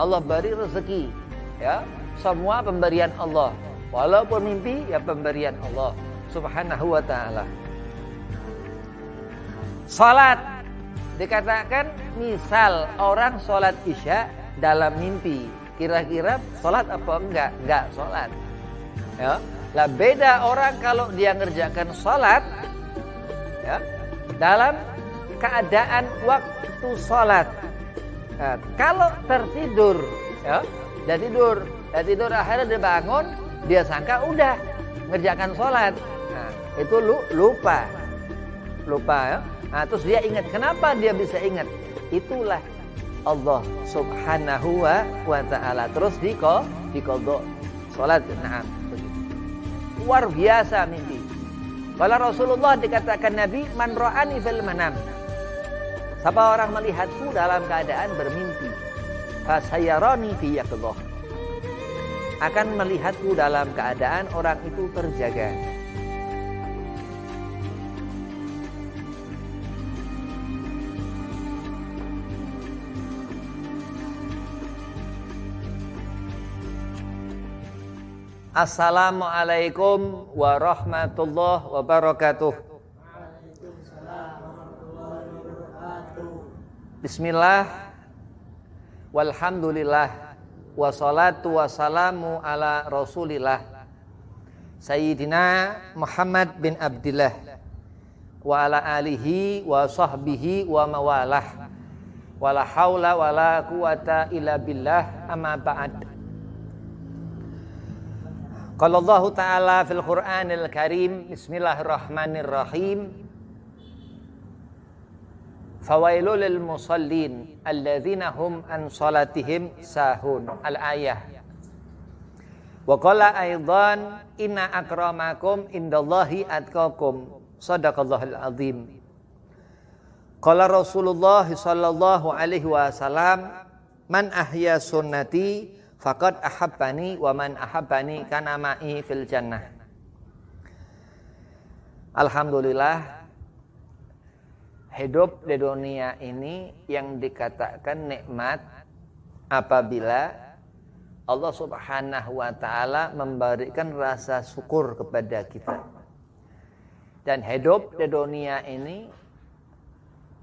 Allah beri rezeki, ya, semua pemberian Allah. Walaupun mimpi, ya pemberian Allah Subhanahu wa ta'ala. Salat dikatakan misal orang salat isya dalam mimpi, kira-kira salat apa enggak? Enggak salat. Ya. Lah beda orang kalau dia ngerjakan salat, ya, dalam keadaan waktu salat. Nah, kalau tertidur, ya, dia tidur akhirnya dia bangun, dia sangka udah ngerjakan sholat. Nah, itu lupa, ya. Nah, terus dia ingat. Kenapa dia bisa ingat? Itulah Allah Subhanahu wa ta'ala. Terus diqadha sholat. Nah, luar biasa mimpi. Kalau Rasulullah dikatakan Nabi, man ra'ani fil manam. Siapa orang melihatku dalam keadaan bermimpi, fasayarani fi yaqdhah, akan melihatku dalam keadaan orang itu terjaga. Assalamualaikum warahmatullahi wabarakatuh. Bismillah, walhamdulillah, wassalatu wassalamu ala rasulillah Sayyidina Muhammad bin Abdillah wa ala alihi wa sahbihi wa mawalah, wala haula wala quwata illa billah, amma ba'd. Qala Allah Ta'ala fil Qur'anil Karim, bismillahirrahmanirrahim, fawailul lil musallin alladzina hum an salatihim sahun. Al-ayah. Wa qala aidan inna akramakum indallahi atqakum. Shadaqallahul azim. Qala Rasulullah sallallahu alaihi wasallam, man ahya sunnati faqad ahabbani wa man ahabbani kana ma'i fil jannah. Alhamdulillah, hidup di dunia ini yang dikatakan nikmat apabila Allah Subhanahu wa ta'ala memberikan rasa syukur kepada kita. Dan hidup di dunia ini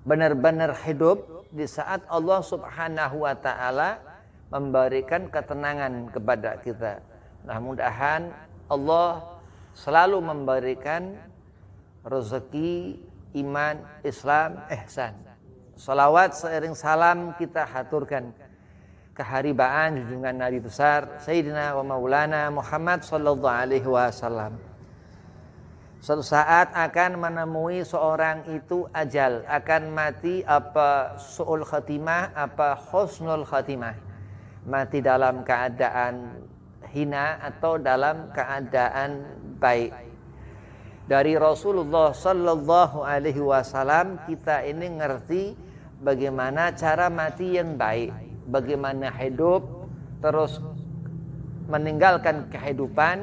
benar-benar hidup di saat Allah Subhanahu wa ta'ala memberikan ketenangan kepada kita. Nah, mudah-mudahan Allah selalu memberikan rezeki, iman, Islam, ihsan. Salawat seiring salam kita haturkan keharibaan junjungan Nabi besar Sayyidina wa Maulana Muhammad sallallahu alaihi wasallam. Suatu saat akan menemui seorang itu ajal, akan mati, apa su'ul khatimah, apa husnul khatimah. Mati dalam keadaan hina atau dalam keadaan baik. Dari Rasulullah sallallahu alaihi wasallam kita ini ngerti bagaimana cara mati yang baik, bagaimana hidup terus meninggalkan kehidupan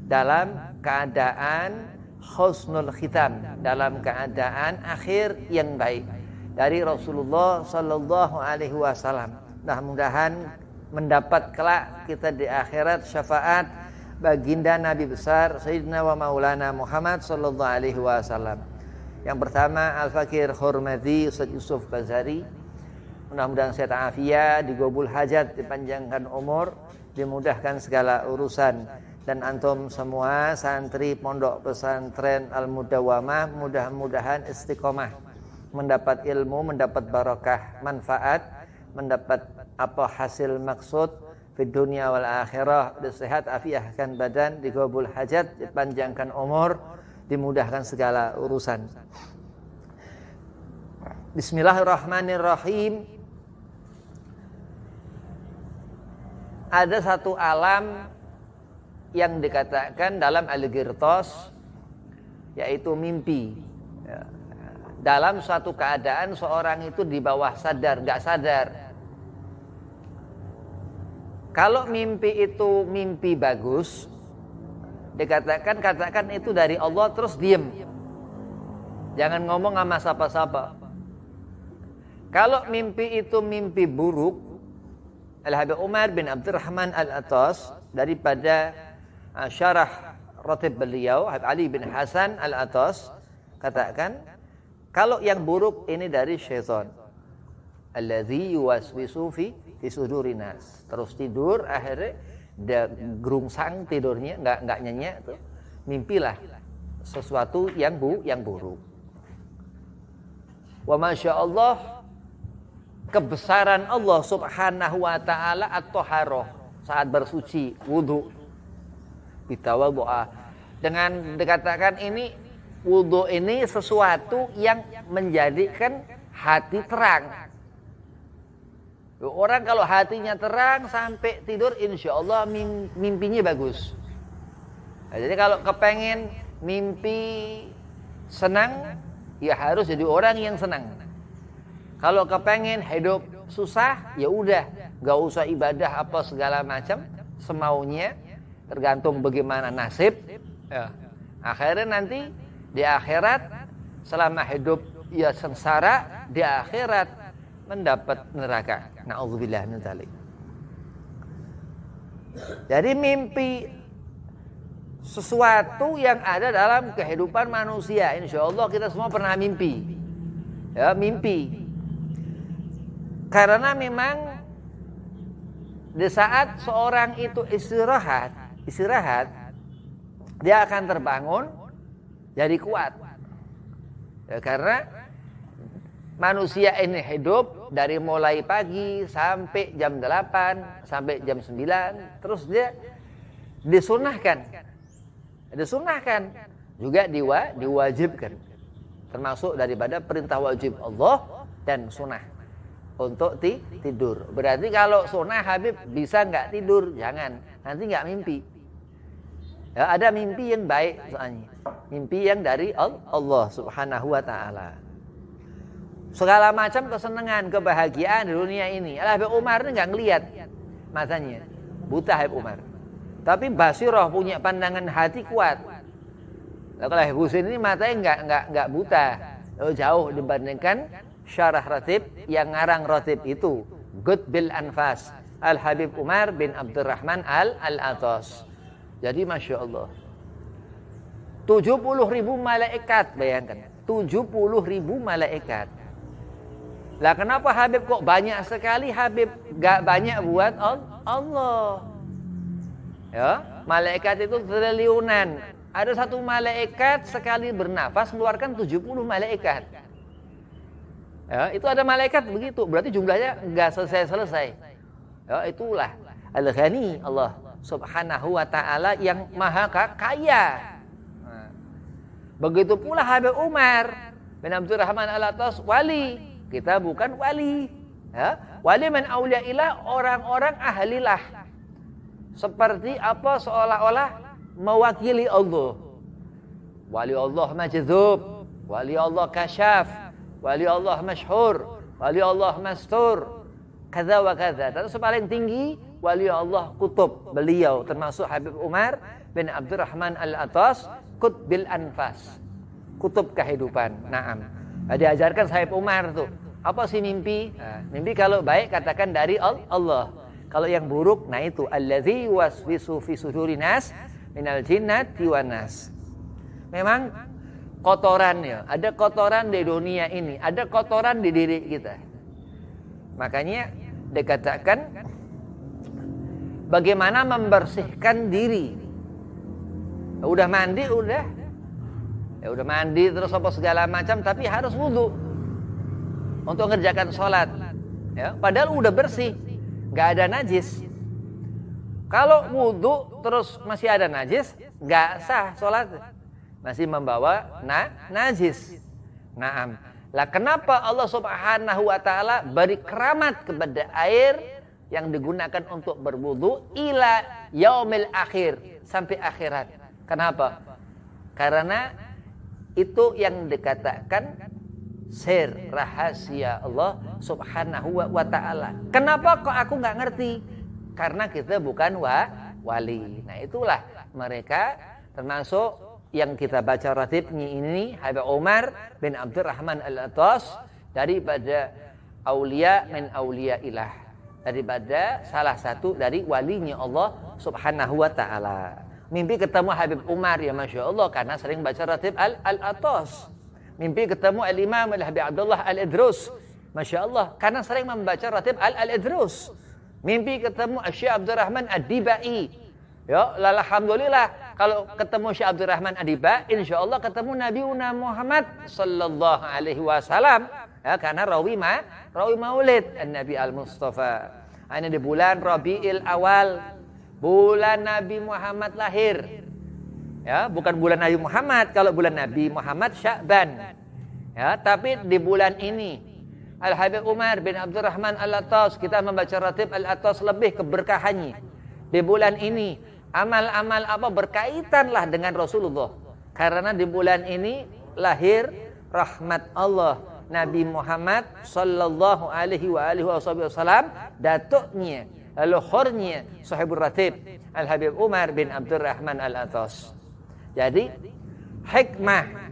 dalam keadaan husnul khitam, dalam keadaan akhir yang baik dari Rasulullah sallallahu alaihi wasallam. Mudah-mudahan mendapat kelak kita di akhirat syafaat baginda Nabi besar Sayyidina wa Maulana Muhammad sallallahu alaihi wasallam. Yang pertama, Al-Fakir Hormati Ustaz Yusuf Bazari. Mudah-mudahan sehat afiat, digobul hajat, dipanjangkan umur, dimudahkan segala urusan. Dan antum semua santri pondok pesantren Al-Mudawamah mudah-mudahan istiqomah, mendapat ilmu, mendapat barakah, manfaat, mendapat apa hasil maksud di dunia wal akhirah, sehat afiahkan badan, digobul hajat, dipanjangkan umur, dimudahkan segala urusan. Bismillahirrahmanirrahim. Ada satu alam yang dikatakan dalam Al-Ghirtas, yaitu mimpi. Dalam suatu keadaan seorang itu di bawah sadar, gak sadar. Kalau mimpi itu mimpi bagus, katakan itu dari Allah, terus diem. Jangan ngomong sama siapa-siapa. Kalau mimpi itu mimpi buruk, dikatakan itu dari Allah, terus diem. Jangan ngomong sama siapa-siapa. Kalau mimpi itu mimpi buruk, dikatakan itu dari Allah, terus diem. Jangan ngomong sama siapa-siapa. Kalau mimpi itu mimpi buruk, dikatakan itu dari Allah, terus diem. Jangan ngomong sama siapa-siapa. Al-Habib Umar bin Abdurrahman Al-Atas daripada syarah ratib beliau Habib Ali bin Hasan Al-Atas katakan, kalau yang buruk ini dari syaitan, alladzi yuwaswisu fi sudurin nas. Terus tidur, akhirnya dia gerungsang tidurnya, enggak nyenyak tuh. Mimpilah sesuatu yang buruk. Wa masyaallah, kebesaran Allah Subhanahu wa taala at-thaharah, saat bersuci, wudu. Bitawadhu'a, dengan dikatakan ini wudu ini sesuatu yang menjadikan hati terang. Orang kalau hatinya terang sampai tidur, insya Allah mimpinya bagus. Nah, jadi kalau kepengen mimpi senang, ya harus jadi orang yang senang. Kalau kepengen hidup susah, ya udah, gak usah ibadah apa segala macam, semaunya, tergantung bagaimana nasib. Ya. Akhirnya nanti di akhirat, selama hidup ya sengsara, di akhirat mendapat neraka. Na'udzubillah min dzalik. Jadi mimpi sesuatu yang ada dalam kehidupan manusia. Insya Allah kita semua pernah mimpi. Ya, mimpi. Karena memang di saat seorang itu istirahat, dia akan terbangun jadi kuat. Ya, karena manusia ini hidup dari mulai pagi sampai jam 8, sampai jam 9. Terus dia disunahkan. Juga diwajibkan. Termasuk daripada perintah wajib Allah dan sunnah untuk tidur. Berarti kalau sunnah Habib bisa nggak tidur? Jangan, nanti nggak mimpi. Ya, ada mimpi yang baik soalnya. Mimpi yang dari Allah Subhanahu wa taala. Segala macam kesenangan, kebahagiaan di dunia ini. Habib Umar ini nggak ngelihat matanya, buta Habib Umar. Tapi basirah, punya pandangan hati kuat. Kalau Habib Husain ini matanya nggak buta, jauh dibandingkan syarah ratib yang ngarang ratib itu, Gud bil Anfas, Al Habib Umar bin Abdurrahman Al-Atas. Jadi masya Allah, 70.000 malaikat, bayangkan, 70.000 malaikat. Lah kenapa Habib kok banyak sekali? Habib gak banyak buat Allah. Ya, malaikat itu triliunan. Ada satu malaikat sekali bernafas mengeluarkan 70 malaikat. Ya, itu ada malaikat begitu. Berarti jumlahnya gak selesai. Ya, itulah Al-Ghani Allah Subhanahu wa ta'ala yang maha kaya. Nah, begitu pula Habib Umar bin Abdurrahman Al-Atas, wali. Kita bukan wali, ya. Wali min auliyaillah, orang-orang ahlilah. Seperti apa, seolah-olah mewakili Allah. Wali Allah majdzub, wali Allah kasyaf, wali Allah masyhur, wali Allah mastur, kaza wa kaza. Dan paling tinggi wali Allah kutub, beliau termasuk Habib Umar bin Abdurrahman Al-Atas, kutbil anfas, kutub kehidupan. Naam. Diajarkan Habib Umar tuh, apa sih mimpi? Nah, mimpi kalau baik katakan dari Allah. Kalau yang buruk, nah itu allazi waswisu fi sudurin nas minal jinnati wan nas. Memang kotoran ya, ada kotoran di dunia ini, ada kotoran di diri kita. Makanya dikatakan bagaimana membersihkan diri. Udah mandi, udah mandi terus apa segala macam, tapi harus wudu untuk mengerjakan sholat. Ya, padahal udah bersih, nggak ada najis. Kalau wudu terus masih ada najis, nggak sah sholat, masih membawa najis. Naam. Lah kenapa Allah Subhanahu wa taala beri keramat kepada air yang digunakan untuk berwudu ila yaumil akhir, sampai akhirat? Kenapa? Karena itu yang dikatakan sir, rahasia Allah Subhanahu wa ta'ala. Kenapa kok aku gak ngerti? Karena kita bukan wali. Nah itulah mereka, termasuk yang kita baca ratibnya ini, Habib Umar bin Abdurrahman Al-Atas, daripada aulia min aulia ilah. daripada salah satu dari walinya Allah Subhanahu wa taala. Mimpi ketemu Habib Umar, ya Masya Allah, karena sering baca ratib Al-Atas. Mimpi ketemu Al-Imam Al-Habib Abdullah Al-Idrus, Masya Allah, karena sering membaca ratib Al-Idrus. Mimpi ketemu Syekh Abdurrahman Ad-Dibai. Ya, alhamdulillah kalau ketemu Syekh Abdurrahman Ad-Dibai, insya Allah ketemu Nabi Muhammad sallallahu alaihi wasallam. Ya, karena rawi maulid Nabi Al-Mustafa. Ini di bulan Rabiul Awal, bulan Nabi Muhammad lahir. Ya, bukan bulan Nabi Muhammad. Kalau bulan Nabi Muhammad Sya'ban. Ya, tapi di bulan ini Al-Habib Umar bin Abdurrahman Al-Atas, kita membaca ratib Al-Atas lebih keberkahannya. Di bulan ini amal-amal apa berkaitanlah dengan Rasulullah. Karena di bulan ini lahir rahmat Allah Nabi Muhammad sallallahu alaihi wasallam, datuknya, leluhurnya sahibul ratib Al-Habib Umar bin Abdurrahman Al-Atas. Jadi hikmah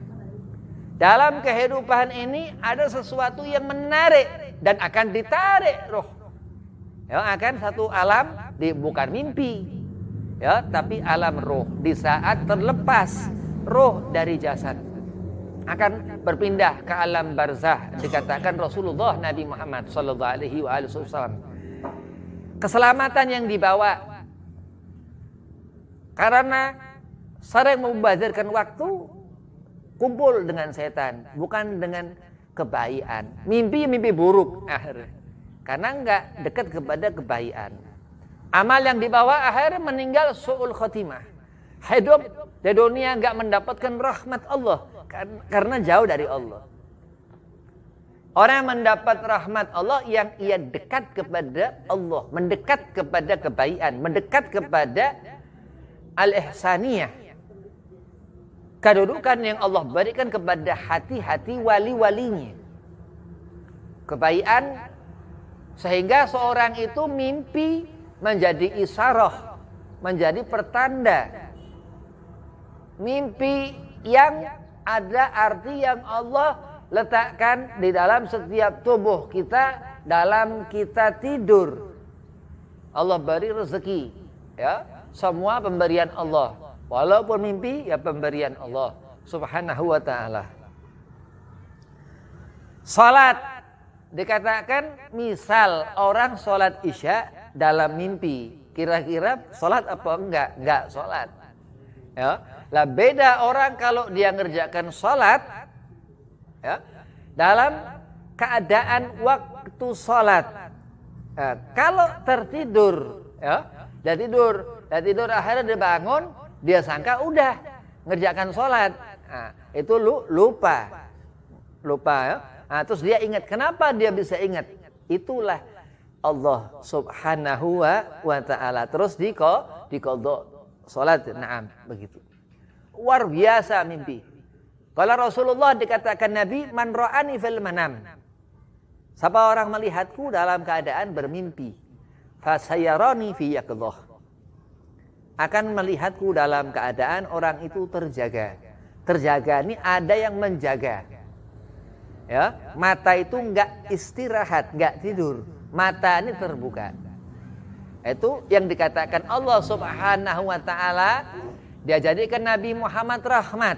dalam kehidupan ini ada sesuatu yang menarik dan akan ditarik roh. Ya, akan satu alam bukan mimpi. Ya, tapi alam roh. Di saat terlepas roh dari jasad akan berpindah ke alam barzah, dikatakan Rasulullah Nabi Muhammad sallallahu alaihi wasallam. Keselamatan yang dibawa karena sering membazirkan waktu kumpul dengan setan, bukan dengan kebaikan. Mimpi buruk akhirnya. Karena enggak dekat kepada kebaikan. Amal yang dibawa akhirnya meninggal su'ul khotimah. Hidup di dunia enggak mendapatkan rahmat Allah karena jauh dari Allah. Orang yang mendapat rahmat Allah yang ia dekat kepada Allah, mendekat kepada kebaikan, mendekat kepada al-ihsaniyah. Kedudukan yang Allah berikan kepada hati-hati wali-walinya. Kebaikan sehingga seorang itu mimpi menjadi isyarah, menjadi pertanda. Mimpi yang ada arti yang Allah letakkan di dalam setiap tubuh kita dalam kita tidur. Allah beri rezeki, ya, semua pemberian Allah. Walaupun mimpi, ya pemberian Allah Subhanahu wa ta'ala. Salat dikatakan misal orang salat isya dalam mimpi, kira-kira salat apa enggak? Enggak salat. Ya, lah beda orang kalau dia ngerjakan salat, ya, dalam keadaan waktu salat. Ya, kalau tertidur, ya, dia tidur akhirnya dia bangun, dia sangka udah ngerjakan sholat. Nah, itu lupa ya. Nah, terus dia ingat. Kenapa dia bisa ingat? Itulah Allah Subhanahu wa ta'ala. Terus diqadha sholat. Naam, begitu. Luar biasa mimpi. Kalau Rasulullah dikatakan Nabi, man ra'ani fil manam. Siapa orang melihatku dalam keadaan bermimpi, fasayarani fi yaqdhah, akan melihatku dalam keadaan orang itu terjaga. Terjaga ini ada yang menjaga. Ya, mata itu enggak istirahat, enggak tidur. Mata ini terbuka. Itu yang dikatakan Allah Subhanahu wa taala, dia jadikan Nabi Muhammad rahmat.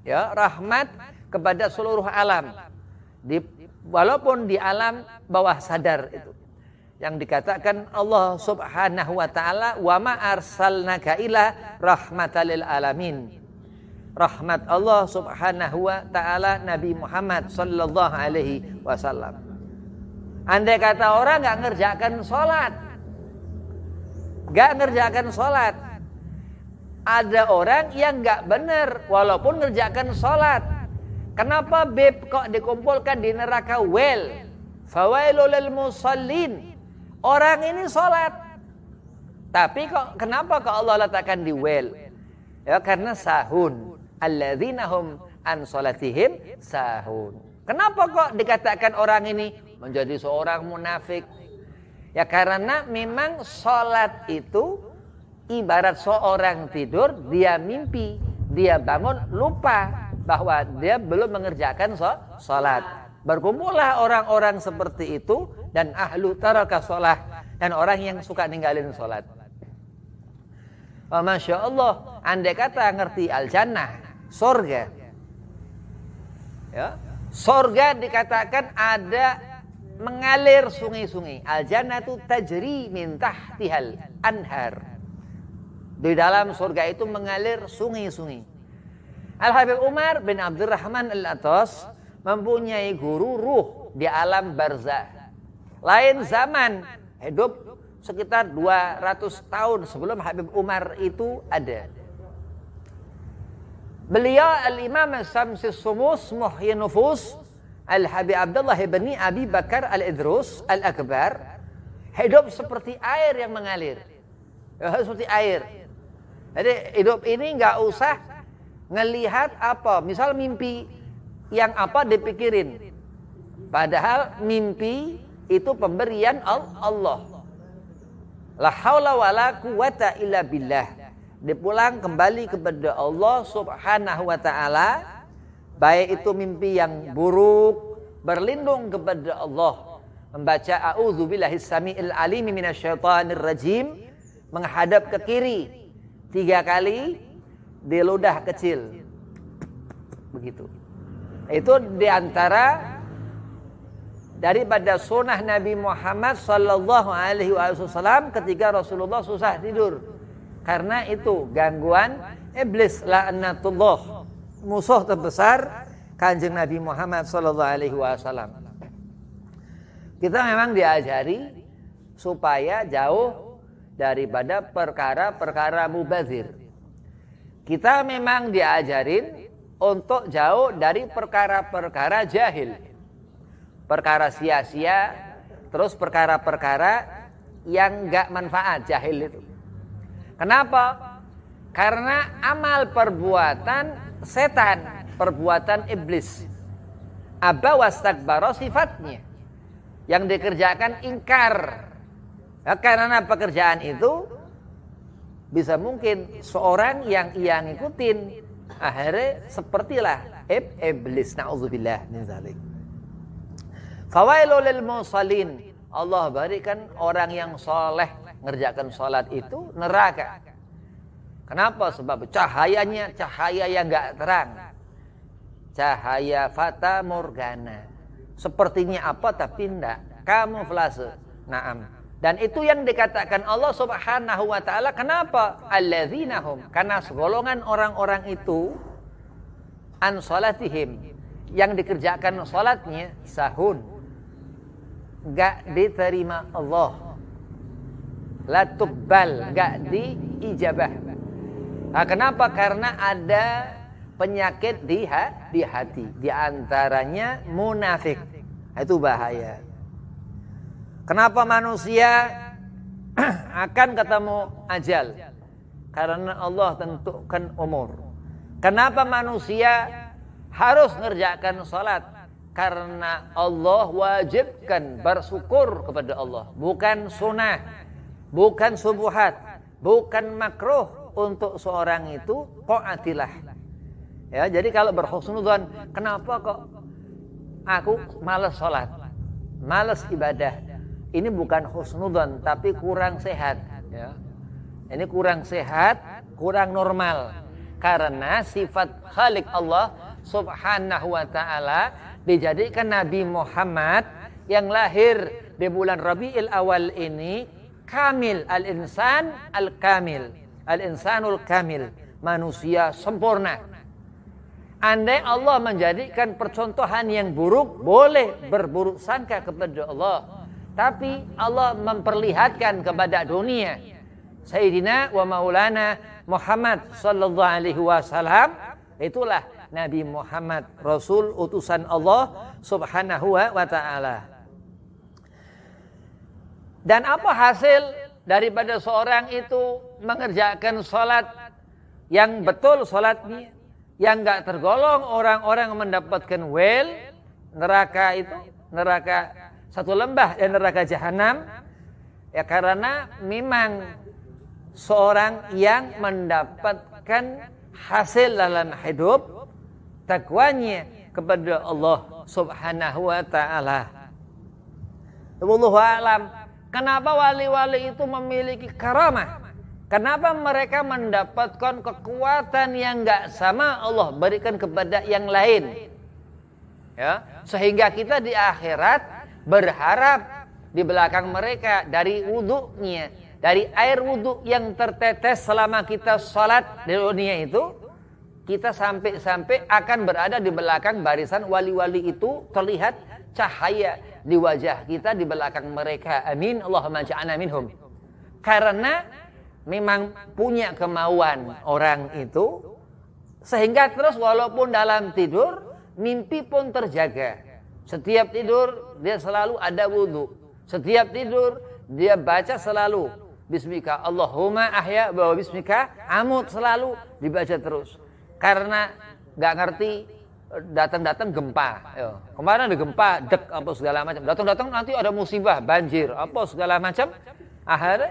Ya, rahmat kepada seluruh alam. Walaupun di alam bawah sadar itu. Yang dikatakan Allah Subhanahu wa taala, wa ma arsalnaka illa rahmatan lil alamin. Rahmat Allah Subhanahu wa taala Nabi Muhammad sallallahu alaihi wasallam. Andai kata orang enggak ngerjakan salat. Ada orang yang enggak benar walaupun ngerjakan salat. Kenapa beb kok dikumpulkan di neraka wel? Fawailul lil musallin. Orang ini sholat, tapi kenapa Allah letakkan di wel? Ya, karena sahun. Alladzina hum an sholatihim sahun. Kenapa kok dikatakan orang ini menjadi seorang munafik? Ya karena memang sholat itu ibarat seorang tidur, dia mimpi, dia bangun lupa bahwa dia belum mengerjakan sholat. Berkumpullah orang-orang seperti itu dan ahlu taraka sholah, dan orang yang suka ninggalin sholat. Masya Allah, andai kata ngerti al-jannah, sorga. Ya, sorga dikatakan ada mengalir sungai-sungai. Al-jannah itu tajri min tahtihal anhar. Di dalam surga itu mengalir sungai-sungai. Al-Habib Umar bin Abdurrahman Al-Atas mempunyai guru ruh di alam barzah. Lain zaman, hidup sekitar 200 tahun sebelum Habib Umar itu ada. Beliau Al-Imam Samsis Sumus Muhyin Nufus Al-Habib Abdullah bin Abi Bakar Al-Idrus Al-Akbar hidup seperti air yang mengalir. Seperti air. Jadi hidup ini nggak usah ngelihat apa, misal mimpi yang apa dipikirin. Padahal mimpi itu pemberian Allah. La haula wala quwata illa billah. Dipulang kembali kepada Allah Subhanahu wa taala, baik itu mimpi yang buruk, berlindung kepada Allah, membaca a'udzubillahis samiil alim minasyaitonir rajim, menghadap ke kiri 3 kali di ludah kecil. Begitu. Itu diantara daripada sunnah Nabi Muhammad sallallahu alaihi wasallam ketika Rasulullah susah tidur. Karena itu gangguan iblis la'natullah, musuh terbesar Kanjeng Nabi Muhammad sallallahu alaihi wasallam. Kita memang diajari supaya jauh daripada perkara-perkara mubazir. Kita memang diajarin untuk jauh dari perkara-perkara jahil. Perkara sia-sia, terus perkara-perkara yang enggak manfaat, jahil itu. Kenapa? Karena amal perbuatan setan, perbuatan iblis. Aba wastakbara sifatnya. Yang dikerjakan ingkar. Ya, karena pekerjaan itu bisa mungkin seorang yang ia ngikutin akhirnya sepertilah iblis, na'udzubillah min dzalik. Fawailul lil musallin, Allah berikan orang yang soleh ngerjakan salat itu neraka. Kenapa? Sebab cahayanya cahaya yang enggak terang. Cahaya fata morgana. Sepertinya apa tapi enggak, kamuflase. Naam. Dan itu yang dikatakan Allah Subhanahu wa taala, kenapa? Alladzinahum, karena segolongan orang-orang itu an salatihim, yang dikerjakan salatnya sahun, enggak diterima Allah. La tuqbal, enggak diijabah. Nah, kenapa? Karena ada penyakit di hati, di antaranya munafik. Itu bahaya. Kenapa manusia akan ketemu ajal? Karena Allah tentukan umur. Kenapa manusia harus ngerjakan salat? Karena Allah wajibkan bersyukur kepada Allah. Bukan sunnah, bukan subuhat, bukan makruh untuk seorang itu taatilah. Ya, jadi kalau berhusnudzon, kenapa kok aku malas salat, malas ibadah? Ini bukan husnudzon, tapi kurang sehat. Ya. Ini kurang sehat, kurang normal. Karena sifat Khalik Allah Subhanahu wa ta'ala dijadikan Nabi Muhammad yang lahir di bulan Rabiul Awal ini kamil, al-insan al-kamil, al-insanul kamil, manusia sempurna. Andai Allah menjadikan percontohan yang buruk, boleh berburuk sangka kepada Allah. Tapi Allah memperlihatkan kepada dunia Sayyidina wa Maulana Muhammad sallallahu alaihi wasallam, itulah Nabi Muhammad, Rasul utusan Allah Subhanahu wa ta'ala. Dan apa hasil daripada seorang itu mengerjakan salat yang betul salatnya, yang enggak tergolong orang-orang yang mendapatkan neraka itu, neraka satu lembah dan neraka jahanam, ya karena memang seorang yang mendapatkan hasil dalam hidup takwanya kepada Allah Subhanahu wa ta'ala. Wallahu a'lam. Kenapa wali-wali itu memiliki karamah? Kenapa mereka mendapatkan kekuatan yang enggak sama Allah berikan kepada yang lain? Ya, sehingga kita di akhirat berharap di belakang mereka dari wudunya, dari air wudu yang tertetes selama kita sholat di dunia itu, kita sampai-sampai akan berada di belakang barisan wali-wali itu, terlihat cahaya di wajah kita di belakang mereka. Amin, Allahumma ja'alna minhum. Karena memang punya kemauan orang itu, sehingga terus walaupun dalam tidur, mimpi pun terjaga. Setiap tidur dia selalu ada wudu. Setiap tidur dia baca selalu Bismika Allahumma ahya wa bismika amut, selalu dibaca terus. Karena nggak ngerti datang-datang gempa. Kemarin ada gempa, dek apa segala macam. Datang-datang nanti ada musibah, banjir, apa segala macam. Akhirnya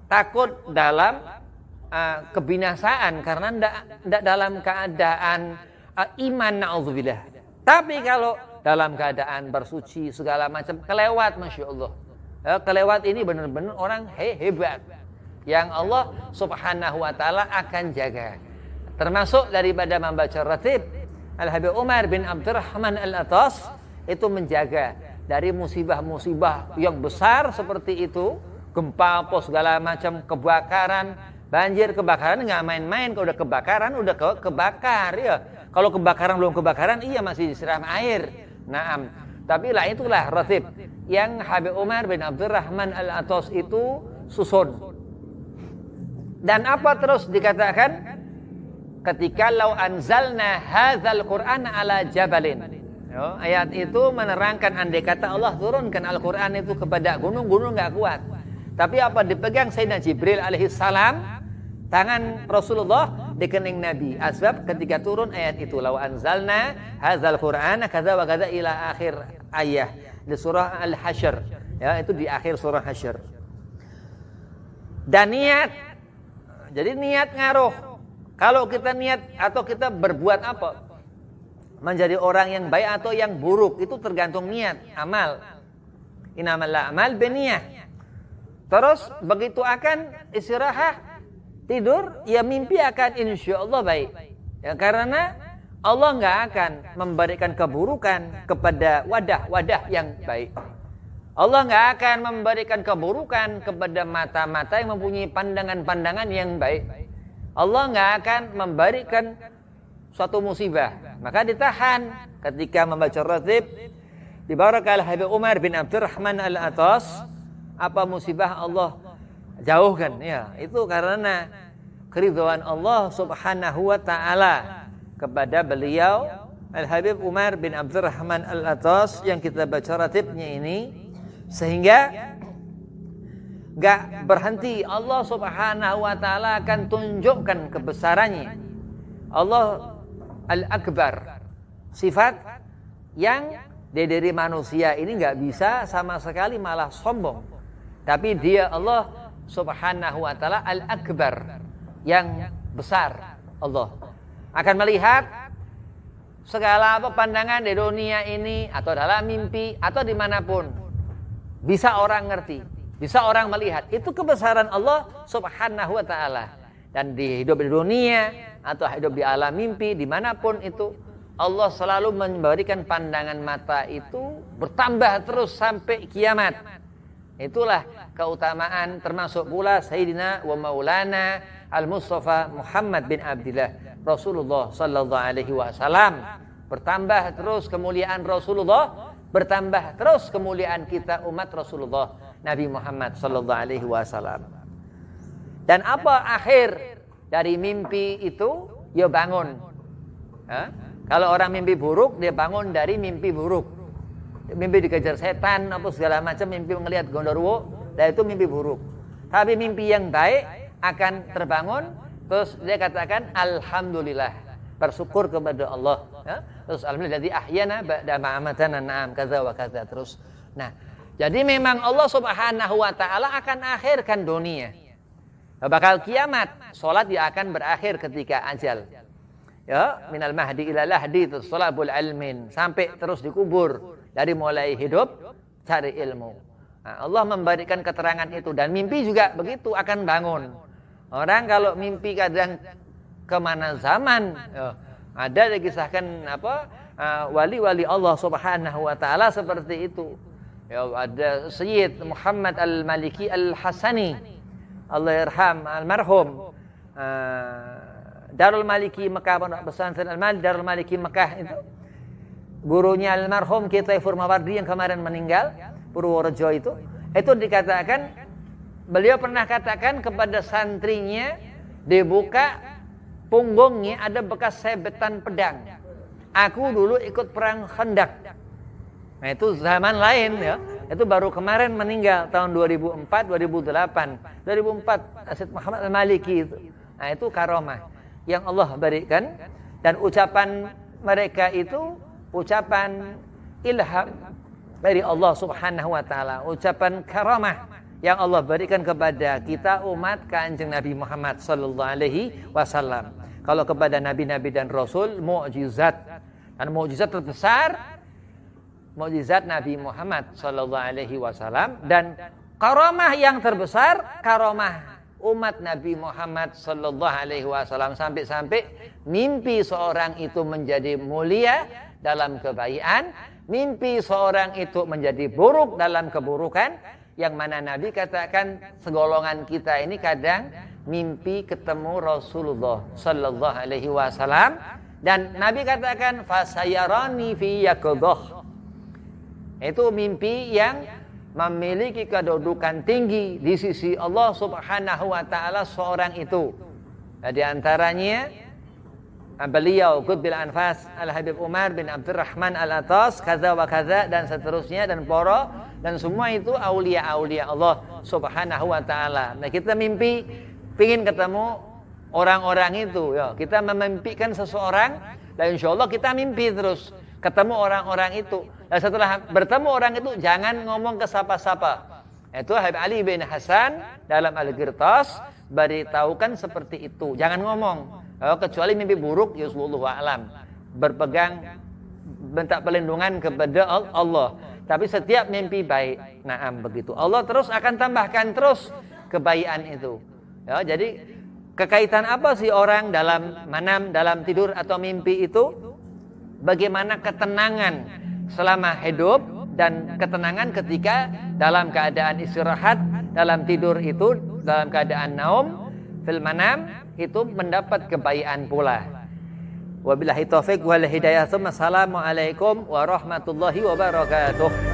takut dalam kebinasaan karena ndak dalam keadaan iman, na'udzubillah. Tapi kalau dalam keadaan bersuci segala macam, kelewat, masya Allah. Kelewat ini benar-benar orang hebat yang Allah Subhanahu wa taala akan jaga. Termasuk daripada membaca ratib, Al-Habib Umar bin Abdurrahman Al-Atas itu menjaga dari musibah-musibah yang besar seperti itu, gempa apa segala macam, kebakaran, banjir, kebakaran nggak main-main. Kalau udah kebakaran udah kebakar ya. Kalau kebakaran belum kebakaran, iya masih disiram air. Naam. Tapi lah itulah ratib yang Habib Umar bin Abdurrahman Al-Atas itu susun. Dan apa terus dikatakan? Ketika lau anzalna hadzal Qur'ana ala jabalin. Ayat itu menerangkan andai kata Allah turunkan Al-Qur'an itu kepada gunung enggak kuat. Tapi apa dipegang Sayyidina Jibril alaihi salam, tangan Rasulullah di kening Nabi. Asbab ketika turun ayat itu, lau anzalna hadzal Qur'ana kadza wa kadza ila akhir ayat di surah Al-Hasyr. Ya, itu di akhir surah Hasyr. Dan niat. Jadi niat ngaruh. Kalau kita niat atau kita berbuat apa? Menjadi orang yang baik atau yang buruk, itu tergantung niat, amal. Innamal a'mal binniyah. Terus begitu akan istirahat, tidur, ya mimpi akan insyaallah baik. Ya, karena Allah enggak akan memberikan keburukan kepada wadah-wadah yang baik. Allah enggak akan memberikan keburukan kepada mata-mata yang mempunyai pandangan-pandangan yang baik. Allah enggak akan memberikan suatu musibah. Maka ditahan ketika membaca ratib. Dibarakal Habib Umar bin Abdurrahman Al-Atas, apa musibah Allah jauhkan. Ya, itu karena keridhaan Allah Subhanahu wa taala kepada beliau Al-Habib Umar bin Abdurrahman Al-Atas yang kita baca ratibnya ini, sehingga gak berhenti. Allah Subhanahu wa taala akan tunjukkan kebesarannya. Allah Al-Akbar, sifat yang dari manusia ini gak bisa sama sekali malah sombong. Tapi dia Allah Subhanahu wa taala Al-Akbar, yang besar. Allah akan melihat segala pandangan di dunia ini atau dalam mimpi atau dimanapun. Bisa orang ngerti, bisa orang melihat. Itu kebesaran Allah Subhanahu wa ta'ala. Dan di hidup di dunia atau hidup di alam mimpi, dimanapun itu, Allah selalu memberikan pandangan mata itu bertambah terus sampai kiamat. Itulah keutamaan, termasuk pula Sayyidina wa Maulana Al-Mustafa Muhammad bin Abdillah Rasulullah sallallahu alaihi wasallam. Bertambah terus kemuliaan Rasulullah, bertambah terus kemuliaan kita umat Rasulullah Nabi Muhammad sallallahu alaihi wasallam. Dan apa akhir dari mimpi itu? Ya bangun. Kalau orang mimpi buruk, dia bangun dari mimpi buruk. Mimpi dikejar setan apa segala macam, mimpi melihat gondorwo, dan itu mimpi buruk. Tapi mimpi yang baik akan terbangun, terus dia katakan alhamdulillah, bersyukur kepada Allah. Terus alhamdulillah jadi ahyana ba'da ma'amatana na'am kaza wa kaza terus. Nah, jadi memang Allah Subhanahu wa taala akan akhirkan dunia. Bakal kiamat, salat dia akan berakhir ketika ajal. Ya, minal mahdi ila lahdi, terus talabul ilmin, sampai terus dikubur. Dari mulai hidup cari ilmu. Nah, Allah memberikan keterangan itu dan mimpi juga begitu akan bangun. Orang kalau mimpi kadang kemana zaman, ada dikisahkan wali-wali Allah Subhanahu wa taala seperti itu. Ya, ada Sayyid Muhammad Al-Maliki Al-Hasani, Allah yarham almarhum, Darul Maliki Mekah, Pondok Pesantren Al-Maliki Darul Maliki Mekah itu. Gurunya almarhum Kiai Furmawardi yang kemarin meninggal, Purworejo itu dikatakan, beliau pernah katakan kepada santrinya, dibuka punggungnya ada bekas sebetan pedang. Aku dulu ikut perang Khandaq. Nah itu zaman lain ya. Itu baru kemarin meninggal tahun 2004, 2008, 2004 Sayyid Muhammad Al-Maliki itu. Nah itu karomah yang Allah berikan, dan ucapan mereka itu ucapan ilham dari Allah Subhanahu wa taala, ucapan karamah yang Allah berikan kepada kita umat Kanjeng Nabi Muhammad sallallahu alaihi wasallam. Kalau kepada nabi-nabi dan rasul mukjizat, dan mukjizat terbesar mukjizat Nabi Muhammad sallallahu alaihi wasallam, dan karamah yang terbesar karamah umat Nabi Muhammad sallallahu alaihi wasallam, sampai-sampai mimpi seorang itu menjadi mulia dalam kebaikan, mimpi seorang itu menjadi buruk dalam keburukan, yang mana Nabi katakan segolongan kita ini kadang mimpi ketemu Rasulullah sallallahu alaihi wasallam, dan Nabi katakan fasayarani fi yaqdah. Itu mimpi yang memiliki kedudukan tinggi di sisi Allah Subhanahu wa taala seorang itu. Nah, di antaranya beliau Qutbil Anfas Al-Habib Umar bin Abdurrahman Al-Atas, kaza wa kaza, dan seterusnya, dan poro, dan semua itu aulia-aulia Allah Subhanahu wa taala. Nah, kita mimpi pingin ketemu orang-orang itu, ya. Kita memimpikan seseorang, dan insyaallah kita mimpi terus ketemu orang-orang itu. Dan setelah bertemu orang itu jangan ngomong ke siapa-siapa. Itu Habib Ali bin Hasan dalam Al-Qirtas beritahukan seperti itu. Jangan ngomong. Kecuali mimpi buruk, ya wallahu a'lam. Berpegang minta perlindungan kepada Allah. Tapi setiap mimpi baik. Naam begitu. Allah terus akan tambahkan terus kebaikan itu. Ya, jadi kekaitan apa sih orang dalam manam, dalam tidur atau mimpi itu? Bagaimana ketenangan selama hidup dan ketenangan ketika dalam keadaan istirahat, dalam tidur itu, dalam keadaan naum, fil manam itu mendapat kebaikan pula. Wabillahi taufiq wal hidayah. Assalamualaikum warahmatullahi wabarakatuh.